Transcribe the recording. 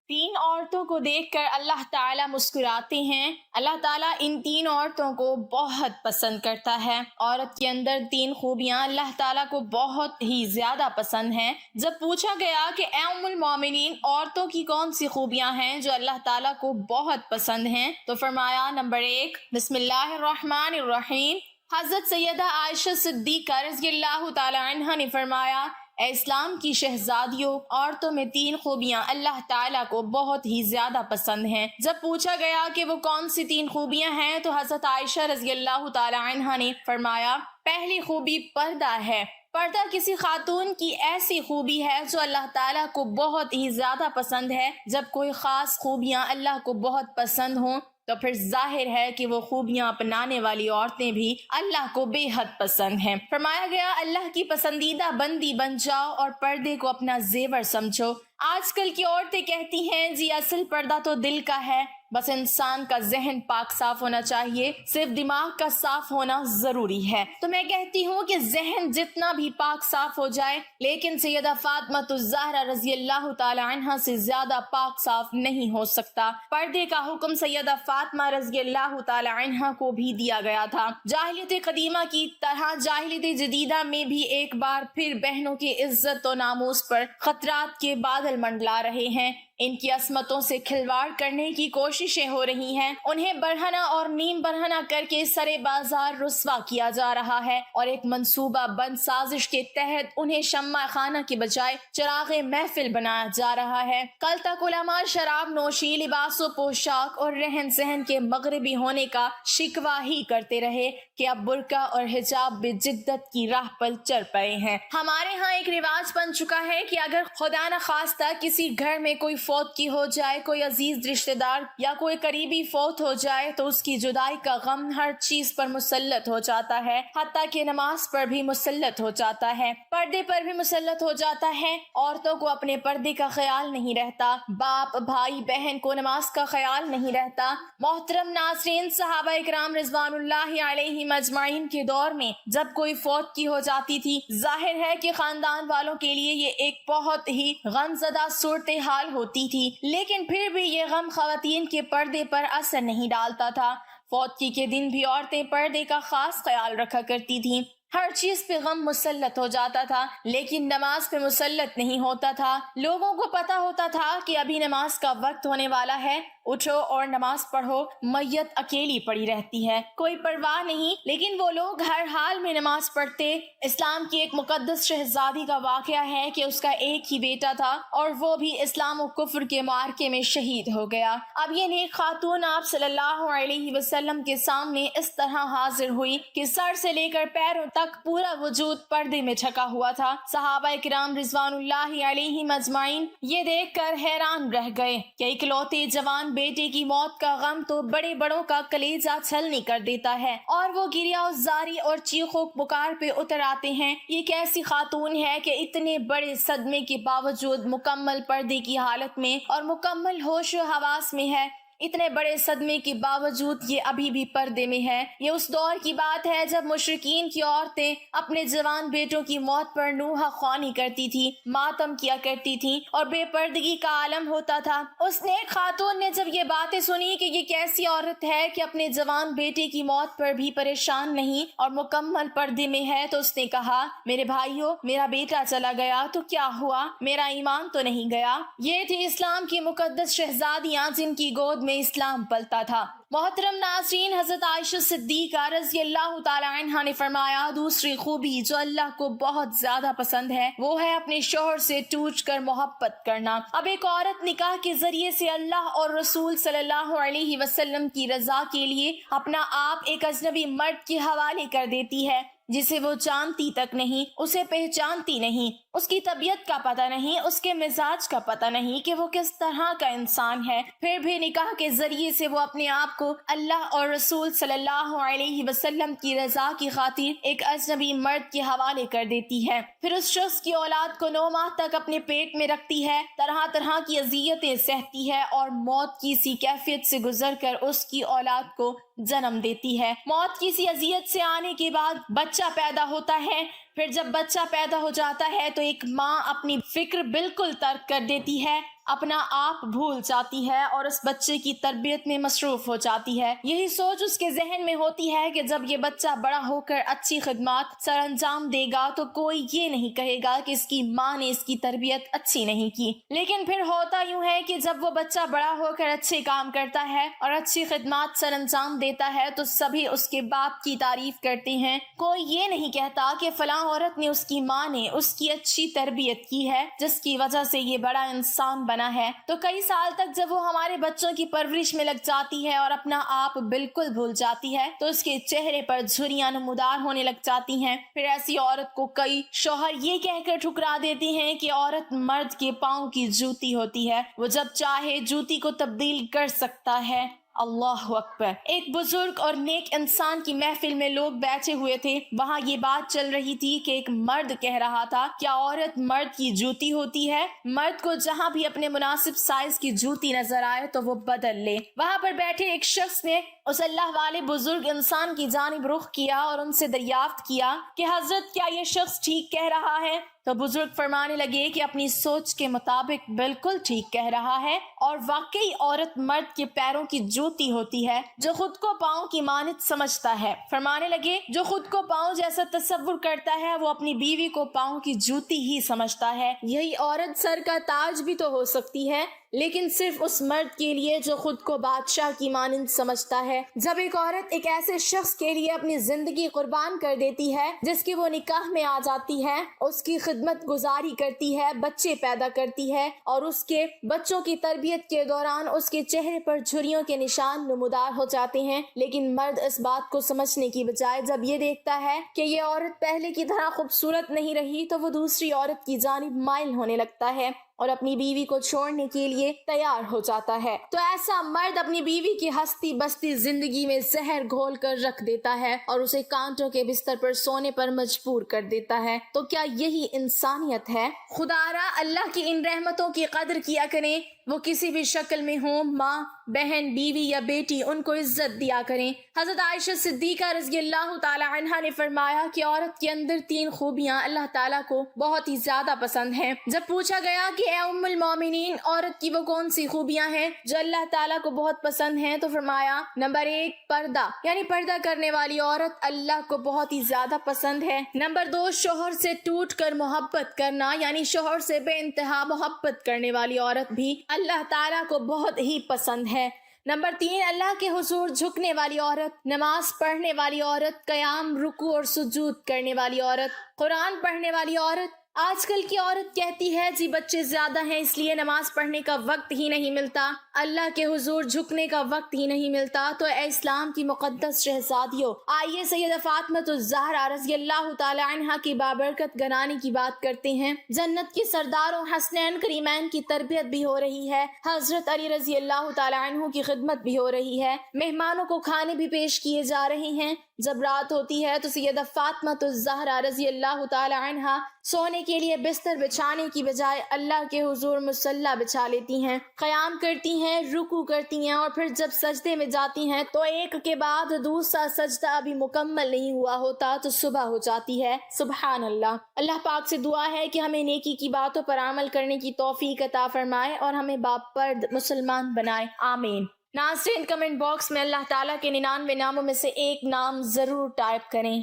تین عورتوں کو دیکھ کر اللہ تعالیٰ مسکراتے ہیں۔ اللہ تعالیٰ ان تین عورتوں کو بہت پسند کرتا ہے۔ عورت کے اندر تین خوبیاں اللہ تعالیٰ کو بہت ہی زیادہ پسند ہیں۔ جب پوچھا گیا کہ اے ام المومنین، عورتوں کی کون سی خوبیاں ہیں جو اللہ تعالیٰ کو بہت پسند ہیں، تو فرمایا نمبر 1، بسم اللہ الرحمن الرحیم۔ حضرت سیدہ عائشہ صدیقہ رضی اللہ تعالی عنہ نے فرمایا، اے اسلام کی شہزادیوں، عورتوں میں تین خوبیاں اللہ تعالیٰ کو بہت ہی زیادہ پسند ہیں۔ جب پوچھا گیا کہ وہ کون سی تین خوبیاں ہیں تو حضرت عائشہ رضی اللہ تعالی عنہ نے فرمایا، پہلی خوبی پردہ ہے۔ پردہ کسی خاتون کی ایسی خوبی ہے جو اللہ تعالیٰ کو بہت ہی زیادہ پسند ہے۔ جب کوئی خاص خوبیاں اللہ کو بہت پسند ہوں تو پھر ظاہر ہے کہ وہ خوبیاں اپنانے والی عورتیں بھی اللہ کو بے حد پسند ہیں۔ فرمایا گیا، اللہ کی پسندیدہ بندی بن جاؤ اور پردے کو اپنا زیور سمجھو۔ آج کل کی عورتیں کہتی ہیں جی اصل پردہ تو دل کا ہے، بس انسان کا ذہن پاک صاف ہونا چاہیے، صرف دماغ کا صاف ہونا ضروری ہے۔ تو میں کہتی ہوں کہ ذہن جتنا بھی پاک صاف ہو جائے، لیکن سیدہ فاطمہ الزہرا رضی اللہ تعالی عنہ سے زیادہ پاک صاف نہیں ہو سکتا۔ پردے کا حکم سیدہ فاطمہ رضی اللہ تعالی عنہ کو بھی دیا گیا تھا۔ جاہلیت قدیمہ کی طرح جاہلیت جدیدہ میں بھی ایک بار پھر بہنوں کی عزت و ناموس پر خطرات کے بادل منڈلا رہے ہیں۔ ان کی عصمتوں سے کھلواڑ کرنے کی کوششیں ہو رہی ہیں، انہیں برہنہ اور نیم برہنہ کر کے سرے بازار رسوا کیا جا رہا ہے، اور ایک منصوبہ بند سازش کے تحت انہیں شمع خانہ کے بجائے چراغ محفل بنایا جا رہا ہے۔ کل تک علماء شراب نوشی، لباس و پوشاک اور رہن سہن کے مغربی ہونے کا شکوہ ہی کرتے رہے کہ اب برقع اور حجاب بھی جدت کی راہ پر چل پڑے ہیں۔ ہمارے ہاں ایک رواج بن چکا ہے کہ اگر خدا نخواستہ کسی گھر میں کوئی فوت کی ہو جائے، کوئی عزیز رشتہ دار یا کوئی قریبی فوت ہو جائے، تو اس کی جدائی کا غم ہر چیز پر مسلط ہو جاتا ہے، حتیٰ کہ نماز پر بھی مسلط ہو جاتا ہے، پردے پر بھی مسلط ہو جاتا ہے۔ عورتوں کو اپنے پردے کا خیال نہیں رہتا، باپ بھائی بہن کو نماز کا خیال نہیں رہتا۔ محترم ناظرین، صحابہ اکرام رضوان اللہ علیہم اجمعین کے دور میں جب کوئی فوت کی ہو جاتی تھی، ظاہر ہے کہ خاندان والوں کے لیے یہ ایک بہت ہی غمزدہ صورتحال ہوتی تھی، لیکن پھر بھی یہ غم خواتین کے پردے پر اثر نہیں ڈالتا تھا۔ فوتگی کے دن بھی عورتیں پردے کا خاص خیال رکھا کرتی تھیں۔ ہر چیز پہ غم مسلط ہو جاتا تھا، لیکن نماز پہ مسلط نہیں ہوتا تھا۔ لوگوں کو پتا ہوتا تھا کہ ابھی نماز کا وقت ہونے والا ہے، اٹھو اور نماز پڑھو۔ میت اکیلی پڑی رہتی ہے، کوئی پرواہ نہیں، لیکن وہ لوگ ہر حال میں نماز پڑھتے۔ اسلام کی ایک مقدس شہزادی کا واقعہ ہے کہ اس کا ایک ہی بیٹا تھا اور وہ بھی اسلام و کفر کے معرکے میں شہید ہو گیا۔ اب یہ نیک خاتون آپ صلی اللہ علیہ وسلم کے سامنے اس طرح حاضر ہوئی کہ سر سے لے کر پیروں تک پورا وجود پردے میں ڈھکا ہوا تھا۔ صحابہ کرام رضوان اللہ علیہم اجمعین یہ دیکھ کر حیران رہ گئے کہ اکلوتے جوان بیٹے کی موت کا غم تو بڑے بڑوں کا کلیجہ چھلنی کر دیتا ہے، اور وہ گریہ زاری اور چیخ و پکار پہ اتر آتے ہیں۔ یہ کیسی خاتون ہے کہ اتنے بڑے صدمے کے باوجود مکمل پردے کی حالت میں اور مکمل ہوش و حواس میں ہے۔ اتنے بڑے صدمے کے باوجود یہ ابھی بھی پردے میں ہے۔ یہ اس دور کی بات ہے جب مشرکین کی عورتیں اپنے جوان بیٹوں کی موت پر نوحہ خوانی کرتی تھی، ماتم کیا کرتی تھیں اور بے پردگی کا عالم ہوتا تھا۔ اس نیک خاتون نے جب یہ باتیں سنی کہ یہ کیسی عورت ہے کہ اپنے جوان بیٹے کی موت پر بھی پریشان نہیں اور مکمل پردے میں ہے، تو اس نے کہا، میرے بھائیو، میرا بیٹا چلا گیا تو کیا ہوا، میرا ایمان تو نہیں گیا۔ یہ تھی اسلام کی مقدس شہزادیاں جن کی گود میں اسلام پلتا تھا۔ محترم ناظرین، حضرت عائشہ صدیقہ رضی اللہ تعالی عنہا نے فرمایا، دوسری خوبی جو اللہ کو بہت زیادہ پسند ہے وہ ہے اپنے شوہر سے ٹوٹ کر محبت کرنا۔ اب ایک عورت نکاح کے ذریعے سے اللہ اور رسول صلی اللہ علیہ وسلم کی رضا کے لیے اپنا آپ ایک اجنبی مرد کے حوالے کر دیتی ہے جسے وہ جانتی تک نہیں، اسے پہچانتی نہیں، اس کی طبیعت کا پتہ نہیں، اس کے مزاج کا پتہ نہیں کہ وہ کس طرح کا انسان ہے، پھر بھی نکاح کے ذریعے سے وہ اپنے آپ کو اللہ اور رسول صلی اللہ علیہ وسلم کی رضا کی خاطر ایک اجنبی مرد کے حوالے کر دیتی ہے۔ پھر اس شخص کی اولاد کو 9 ماہ تک اپنے پیٹ میں رکھتی ہے، طرح طرح کی اذیتیں سہتی ہے اور موت کی سی کیفیت سے گزر کر اس کی اولاد کو جنم دیتی ہے۔ موت کی سی اذیت سے آنے کے بعد بچہ پیدا ہوتا ہے۔ پھر جب بچہ پیدا ہو جاتا ہے تو ایک ماں اپنی فکر بالکل ترک کر دیتی ہے، اپنا آپ بھول جاتی ہے اور اس بچے کی تربیت میں مصروف ہو جاتی ہے۔ یہی سوچ اس کے ذہن میں ہوتی ہے کہ جب یہ بچہ بڑا ہو کر اچھی خدمات سر انجام دے گا تو کوئی یہ نہیں کہے گا کہ اس کی ماں نے اس کی تربیت اچھی نہیں کی۔ لیکن پھر ہوتا یوں ہے کہ جب وہ بچہ بڑا ہو کر اچھے کام کرتا ہے اور اچھی خدمات سر انجام دیتا ہے تو سبھی اس کے باپ کی تعریف کرتے ہیں۔ کوئی یہ نہیں کہتا کہ فلاں عورت نے، اس کی ماں نے اس کی اچھی تربیت کی ہے جس کی وجہ سے یہ بڑا انسان بنا ہے۔ تو کئی سال تک جب وہ ہمارے بچوں کی پرورش میں لگ جاتی ہے اور اپنا آپ بالکل بھول جاتی ہے تو اس کے چہرے پر جھریاں نمودار ہونے لگ جاتی ہیں۔ پھر ایسی عورت کو کئی شوہر یہ کہہ کر ٹھکرا دیتے ہیں کہ عورت مرد کے پاؤں کی جوتی ہوتی ہے، وہ جب چاہے جوتی کو تبدیل کر سکتا ہے۔ اللہ اکبر۔ ایک بزرگ اور نیک انسان کی محفل میں لوگ بیٹھے ہوئے تھے۔ وہاں یہ بات چل رہی تھی کہ ایک مرد کہہ رہا تھا، کیا عورت مرد کی جوتی ہوتی ہے؟ مرد کو جہاں بھی اپنے مناسب سائز کی جوتی نظر آئے تو وہ بدل لے۔ وہاں پر بیٹھے ایک شخص نے اس اللہ والے بزرگ انسان کی جانب رخ کیا اور ان سے دریافت کیا کہ حضرت کیا یہ شخص ٹھیک کہہ رہا ہے؟ تو بزرگ فرمانے لگے کہ اپنی سوچ کے مطابق بالکل ٹھیک کہہ رہا ہے، اور واقعی عورت مرد کے پیروں کی جوتی ہوتی ہے جو خود کو پاؤں کی مانند سمجھتا ہے۔ فرمانے لگے جو خود کو پاؤں جیسا تصور کرتا ہے وہ اپنی بیوی کو پاؤں کی جوتی ہی سمجھتا ہے۔ یہی عورت سر کا تاج بھی تو ہو سکتی ہے، لیکن صرف اس مرد کے لیے جو خود کو بادشاہ کی مانند سمجھتا ہے۔ جب ایک عورت ایک ایسے شخص کے لیے اپنی زندگی قربان کر دیتی ہے جس کی وہ نکاح میں آ جاتی ہے، اس کی خدمت گزاری کرتی ہے، بچے پیدا کرتی ہے اور اس کے بچوں کی تربیت کے دوران اس کے چہرے پر جھریوں کے نشان نمودار ہو جاتے ہیں، لیکن مرد اس بات کو سمجھنے کی بجائے جب یہ دیکھتا ہے کہ یہ عورت پہلے کی طرح خوبصورت نہیں رہی تو وہ دوسری عورت کی جانب مائل ہونے لگتا ہے اور اپنی بیوی کو چھوڑنے کے لیے تیار ہو جاتا ہے۔ تو ایسا مرد اپنی بیوی کی ہستی بستی زندگی میں زہر گھول کر رکھ دیتا ہے اور اسے کانٹوں کے بستر پر سونے پر مجبور کر دیتا ہے۔ تو کیا یہی انسانیت ہے؟ خدارا اللہ کی ان رحمتوں کی قدر کیا کریں، وہ کسی بھی شکل میں ہوں، ماں، بہن، بیوی یا بیٹی، ان کو عزت دیا کریں۔ حضرت عائشہ صدیقہ رضی اللہ تعالی عنہا نے فرمایا کہ عورت کے اندر 3 خوبیاں اللہ تعالیٰ کو بہت ہی زیادہ پسند ہیں۔ جب پوچھا گیا کہ اے ام المومنین، عورت کی وہ کون سی خوبیاں ہیں جو اللہ تعالیٰ کو بہت پسند ہیں، تو فرمایا نمبر 1 پردہ، یعنی پردہ کرنے والی عورت اللہ کو بہت ہی زیادہ پسند ہے۔ نمبر 2 شوہر سے ٹوٹ کر محبت کرنا، یعنی شوہر سے بے انتہا محبت کرنے والی عورت بھی اللہ تعالیٰ کو بہت ہی پسند ہے۔ نمبر 3 اللہ کے حضور جھکنے والی عورت، نماز پڑھنے والی عورت، قیام، رکوع اور سجود کرنے والی عورت، قرآن پڑھنے والی عورت۔ آج کل کی عورت کہتی ہے جی بچے زیادہ ہیں اس لیے نماز پڑھنے کا وقت ہی نہیں ملتا، اللہ کے حضور جھکنے کا وقت ہی نہیں ملتا۔ تو اے اسلام کی مقدس شہزادیوں، آئیے سیدہ فاطمہ الزہرا رضی اللہ تعالی عنہا کی بابرکت گھرانے کی بات کرتے ہیں۔ جنت کے سرداروں حسنین کریمین کی تربیت بھی ہو رہی ہے، حضرت علی رضی اللہ تعالی عنہ کی خدمت بھی ہو رہی ہے، مہمانوں کو کھانے بھی پیش کیے جا رہے ہیں۔ جب رات ہوتی ہے تو سیدہ فاطمہ الزہرا رضی اللہ تعالی عنہا سونے کے لیے بستر بچھانے کی بجائے اللہ کے حضور مصلی بچھا لیتی ہیں، قیام کرتی ہیں، رکوع کرتی ہیں، اور پھر جب سجدے میں جاتی ہیں تو ایک کے بعد دوسرا سجدہ ابھی مکمل نہیں ہوا ہوتا تو صبح ہو جاتی ہے۔ سبحان اللہ۔ اللہ پاک سے دعا ہے کہ ہمیں نیکی کی باتوں پر عمل کرنے کی توفیق عطا فرمائے اور ہمیں باپرد مسلمان بنائے، آمین۔ ناظرین، کمنٹ باکس میں اللہ تعالیٰ کے 99 ناموں میں سے ایک نام ضرور ٹائپ کریں۔